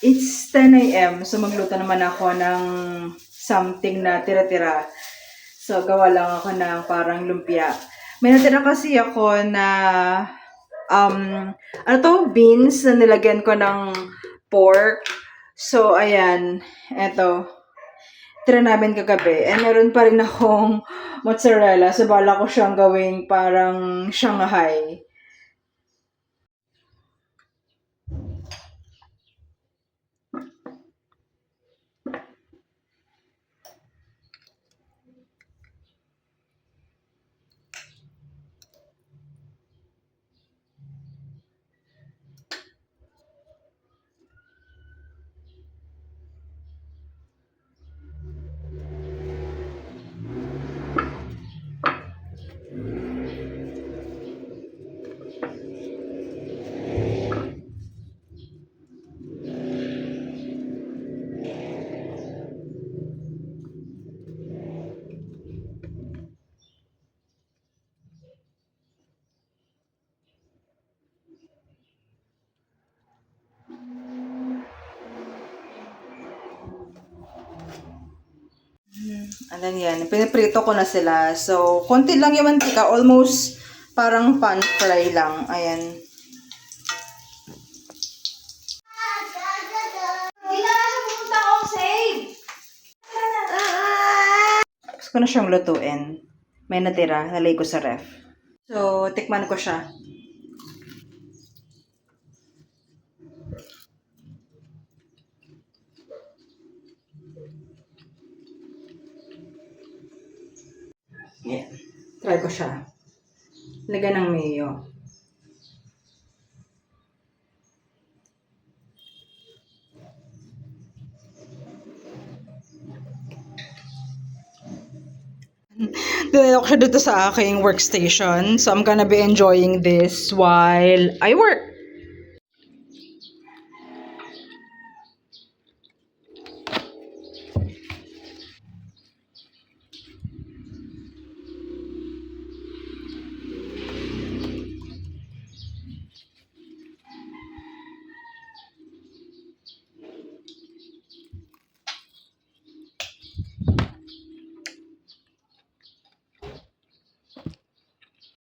It's 10 a.m. So magluto naman ako ng something na tira-tira. So gawa lang ako ng parang lumpia. May natira kasi ako na ano to, beans na nilagyan ko ng pork. So ayan, eto. Tira namin kagabi. And meron pa rin akong mozzarella. So bala ko siyang gawing parang Shanghai. And then yan, piniprito ko na sila. So, konti lang yung mantika. Almost parang pan fry lang. Ayan. Gusto ko na siyang lutuin. May natira, nalay ko sa ref. So, tikman ko siya. Ayan. Try ko siya. Lagyan ng mayo. Dinala ko siya dito sa aking workstation. So, I'm gonna be enjoying this while I work.